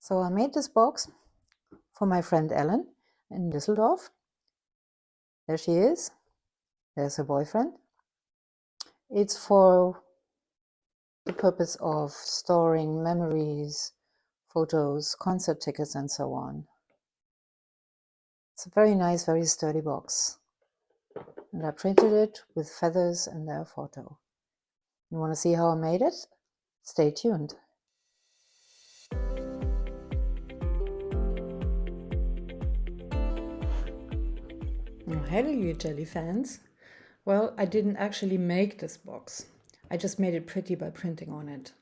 So I made this box for my friend Ellen in Düsseldorf. There she is. There's her boyfriend. It's for the purpose of storing memories, photos, concert tickets, and so on. It's a very nice, very sturdy box. And I printed it with feathers and their photo. You want to see how I made it? Stay tuned. Hello, you jelly fans. Well, I didn't actually make this box. I just made it pretty by printing on it.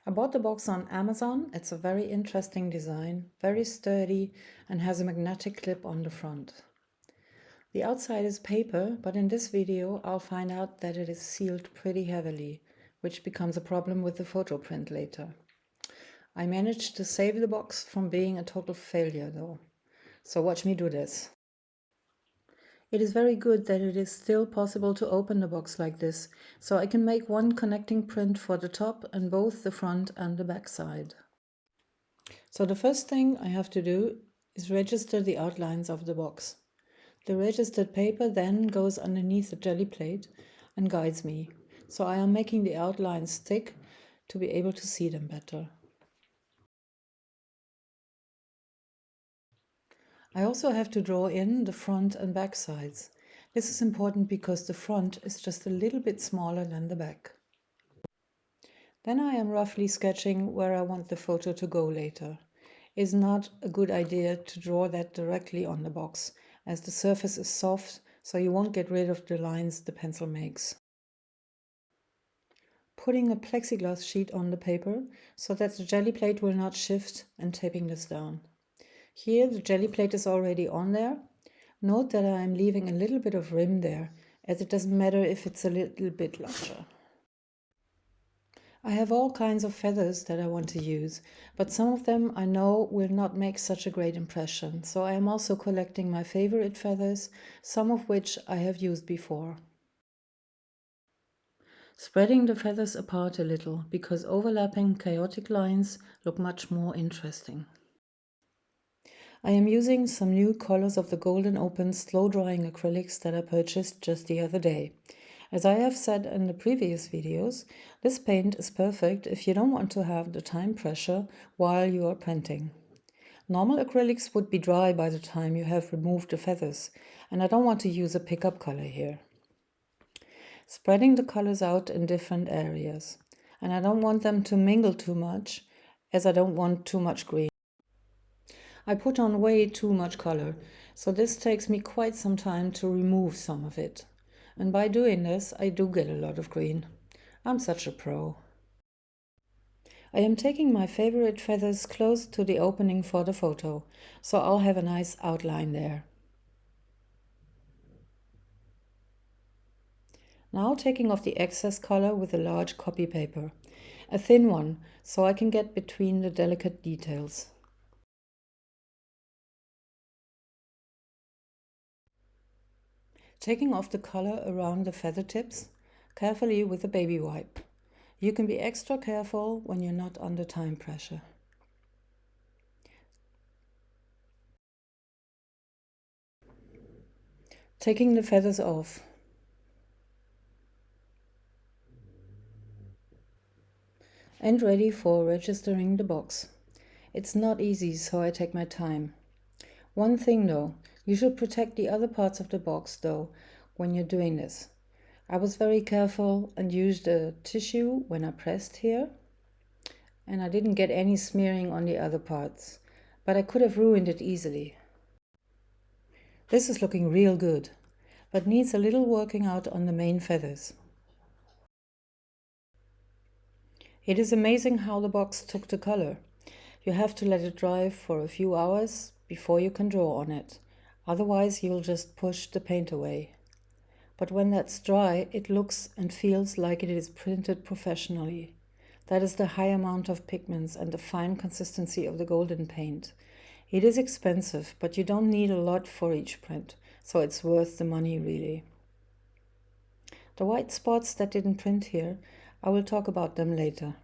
I bought the box on Amazon. It's a very interesting design, very sturdy, and has a magnetic clip on the front. The outside is paper, but in this video I'll find out that it is sealed pretty heavily, which becomes a problem with the photo print later. I managed to save the box from being a total failure though. So watch me do this. It is very good that it is still possible to open the box like this, so I can make one connecting print for the top and both the front and the back side. So the first thing I have to do is register the outlines of the box. The registered paper then goes underneath the jelly plate and guides me, so I am making the outlines thick to be able to see them better. I also have to draw in the front and back sides. This is important because the front is just a little bit smaller than the back. Then I am roughly sketching where I want the photo to go later. It's not a good idea to draw that directly on the box, as the surface is soft, so you won't get rid of the lines the pencil makes. Putting a plexiglass sheet on the paper so that the jelly plate will not shift, and taping this down. Here the jelly plate is already on there. Note that I am leaving a little bit of rim there, as it doesn't matter if it's a little bit larger. I have all kinds of feathers that I want to use, but some of them I know will not make such a great impression, so I am also collecting my favorite feathers, some of which I have used before. Spreading the feathers apart a little, because overlapping chaotic lines look much more interesting. I am using some new colors of the Golden Open slow drying acrylics that I purchased just the other day. As I have said in the previous videos, this paint is perfect if you don't want to have the time pressure while you are printing. Normal acrylics would be dry by the time you have removed the feathers, and I don't want to use a pickup color here. Spreading the colors out in different areas, and I don't want them to mingle too much, as I don't want too much green. I put on way too much color, so this takes me quite some time to remove some of it. And by doing this, I do get a lot of green. I'm such a pro. I am taking my favorite feathers close to the opening for the photo, so I'll have a nice outline there. Now taking off the excess color with a large copy paper, a thin one, so I can get between the delicate details. Taking off the color around the feather tips, carefully with a baby wipe. You can be extra careful when you're not under time pressure. Taking the feathers off. And ready for registering the box. It's not easy, so I take my time. One thing though, you should protect the other parts of the box though when you're doing this. I was very careful and used a tissue when I pressed here, and I didn't get any smearing on the other parts, but I could have ruined it easily. This is looking real good, but needs a little working out on the main feathers. It is amazing how the box took the color. You have to let it dry for a few hours before you can draw on it, otherwise you'll just push the paint away. But when that's dry, it looks and feels like it is printed professionally. That is the high amount of pigments and the fine consistency of the golden paint. It is expensive, but you don't need a lot for each print, so it's worth the money really. The white spots that didn't print here, I will talk about them later.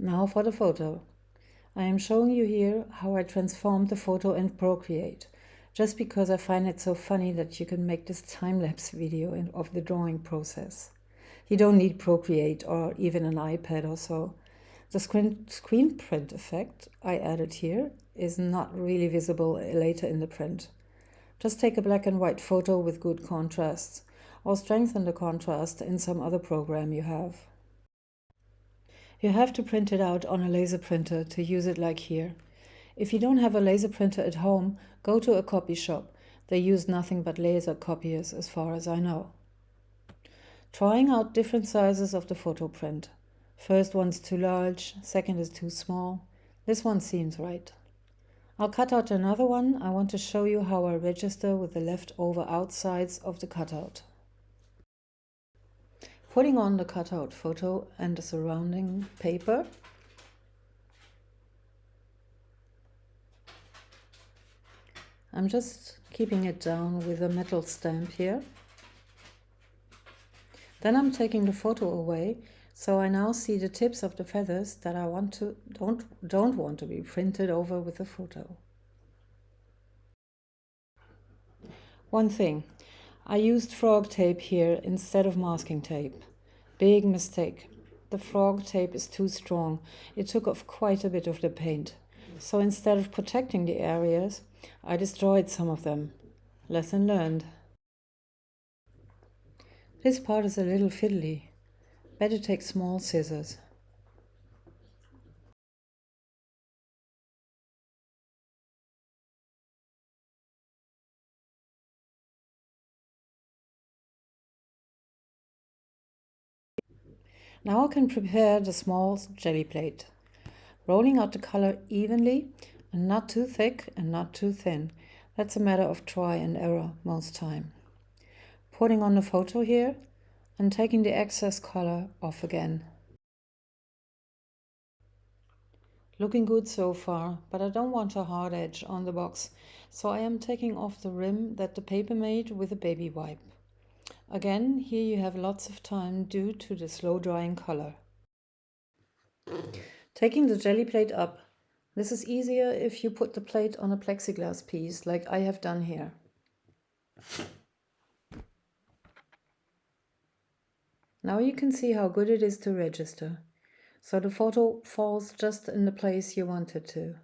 Now for the photo. I am showing you here how I transformed the photo in Procreate, just because I find it so funny that you can make this time-lapse video of the drawing process. You don't need Procreate or even an iPad or so. The screen print effect I added here is not really visible later in the print. Just take a black and white photo with good contrasts, or strengthen the contrast in some other program you have. You have to print it out on a laser printer to use it like here. If you don't have a laser printer at home, go to a copy shop. They use nothing but laser copiers as far as I know. Trying out different sizes of the photo print. First one's too large, second is too small. This one seems right. I'll cut out another one. I want to show you how I register with the leftover outsides of the cutout. Putting on the cutout photo and the surrounding paper. I'm just keeping it down with a metal stamp here. Then I'm taking the photo away, so I now see the tips of the feathers that I don't want to be printed over with the photo. One thing, I used frog tape here instead of masking tape. Big mistake. The frog tape is too strong. It took off quite a bit of the paint. So instead of protecting the areas, I destroyed some of them. Lesson learned. This part is a little fiddly. Better take small scissors. Now I can prepare the small Gelli Plate. Rolling out the color evenly and not too thick and not too thin. That's a matter of try and error most time. Putting on the photo here and taking the excess color off again. Looking good so far, but I don't want a hard edge on the box, so I am taking off the rim that the paper made with a baby wipe. Again, here you have lots of time due to the slow drying color. Taking the Gelli Plate up. This is easier if you put the plate on a plexiglass piece like I have done here. Now you can see how good it is to register. So the photo falls just in the place you want it to.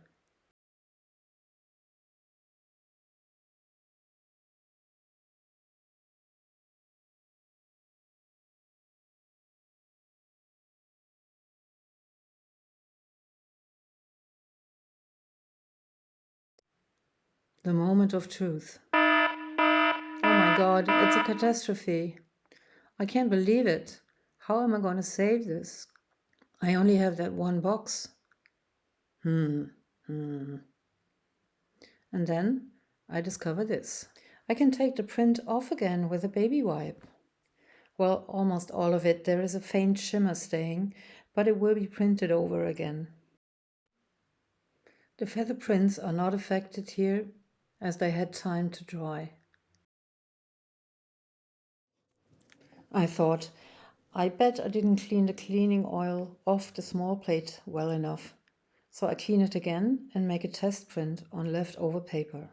The moment of truth. Oh my God, it's a catastrophe. I can't believe it. How am I going to save this? I only have that one box. And then I discover this. I can take the print off again with a baby wipe. Well, almost all of it. There is a faint shimmer staying, but it will be printed over again. The feather prints are not affected here, as they had time to dry. I thought, I bet I didn't clean the cleaning oil off the small plate well enough. So I clean it again and make a test print on leftover paper.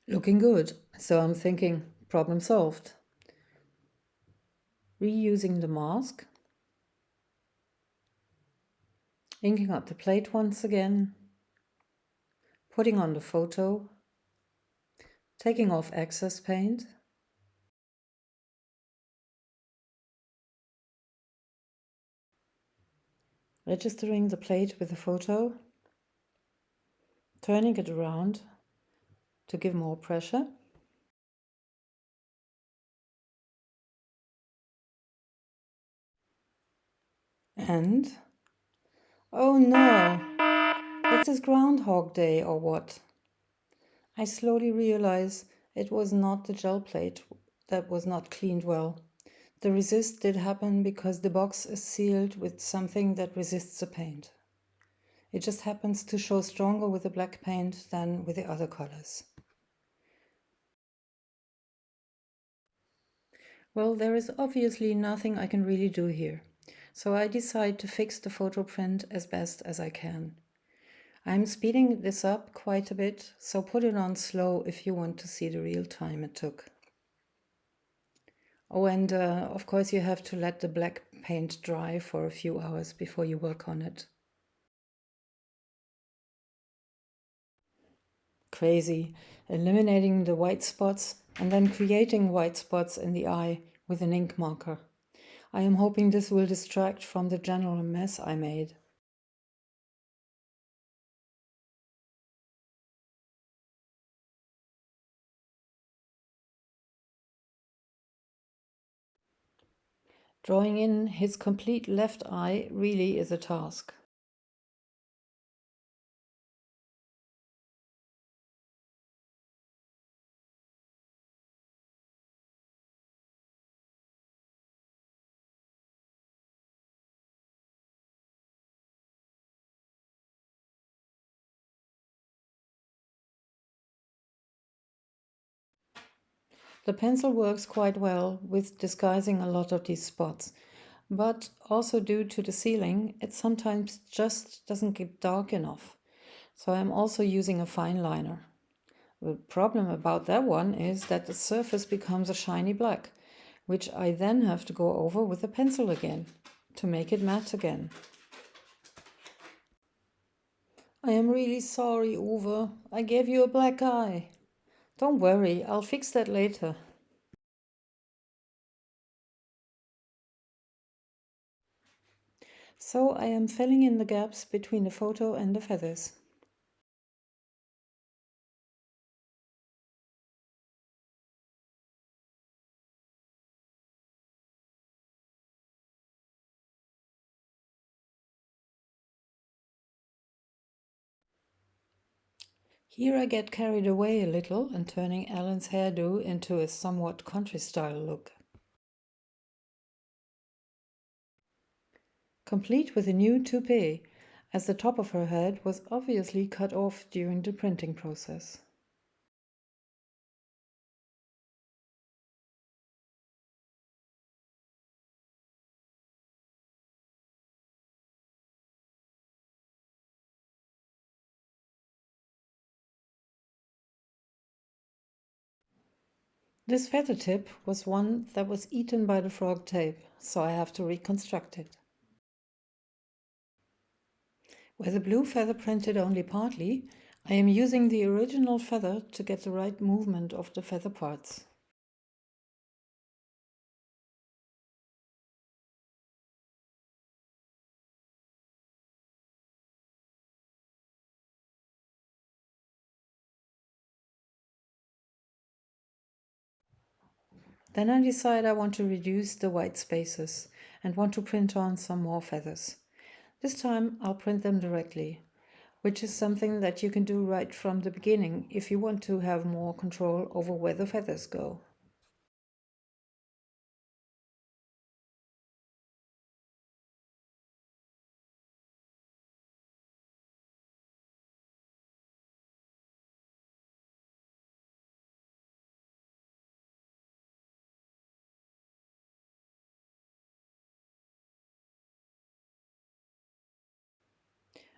Looking good, so I'm thinking, problem solved. Reusing the mask. Inking up the plate once again. Putting on the photo. Taking off excess paint. Registering the plate with the photo. Turning it around to give more pressure. And, oh no, this is Groundhog Day or what? I slowly realize it was not the gel plate that was not cleaned well. The resist did happen because the box is sealed with something that resists the paint. It just happens to show stronger with the black paint than with the other colors. Well, there is obviously nothing I can really do here, so I decide to fix the photo print as best as I can. I'm speeding this up quite a bit, so put it on slow if you want to see the real time it took. Oh, and of course you have to let the black paint dry for a few hours before you work on it. Crazy, eliminating the white spots and then creating white spots in the eye with an ink marker. I am hoping this will distract from the general mess I made. Drawing in his complete left eye really is a task. The pencil works quite well with disguising a lot of these spots, but also due to the ceiling, it sometimes just doesn't get dark enough. So I'm also using a fine liner. The problem about that one is that the surface becomes a shiny black, which I then have to go over with a pencil again to make it matte again. I am really sorry, Uwe. I gave you a black eye. Don't worry, I'll fix that later. So I am filling in the gaps between the photo and the feathers. Here I get carried away a little and turning Ellen's hairdo into a somewhat country-style look. Complete with a new toupee, as the top of her head was obviously cut off during the printing process. This feather tip was one that was eaten by the frog tape, so I have to reconstruct it. Where the blue feather printed only partly, I am using the original feather to get the right movement of the feather parts. Then I decide I want to reduce the white spaces and want to print on some more feathers. This time I'll print them directly, which is something that you can do right from the beginning if you want to have more control over where the feathers go.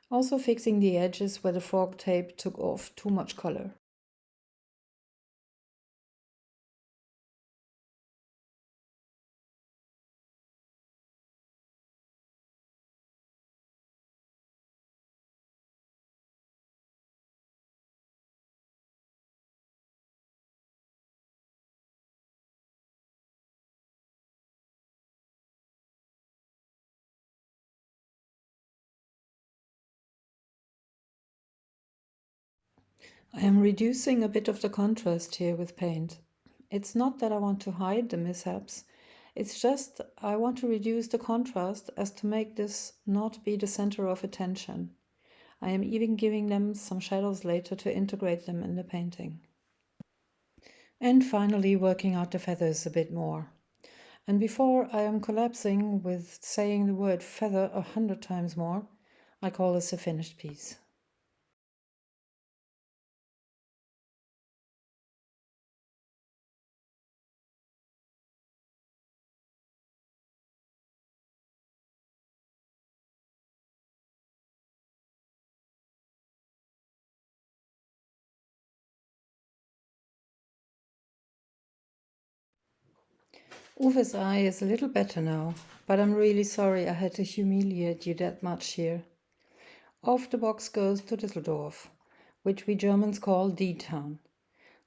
Also fixing the edges where the frog tape took off too much color. I am reducing a bit of the contrast here with paint. It's not that I want to hide the mishaps, it's just I want to reduce the contrast as to make this not be the center of attention. I am even giving them some shadows later to integrate them in the painting. And finally working out the feathers a bit more. And before I am collapsing with saying the word feather 100 times more, I call this a finished piece. Uwe's eye is a little better now, but I'm really sorry I had to humiliate you that much here. Off the box goes to Düsseldorf, which we Germans call D-Town.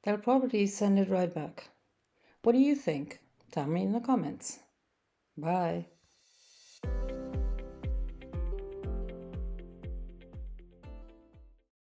They'll probably send it right back. What do you think? Tell me in the comments. Bye.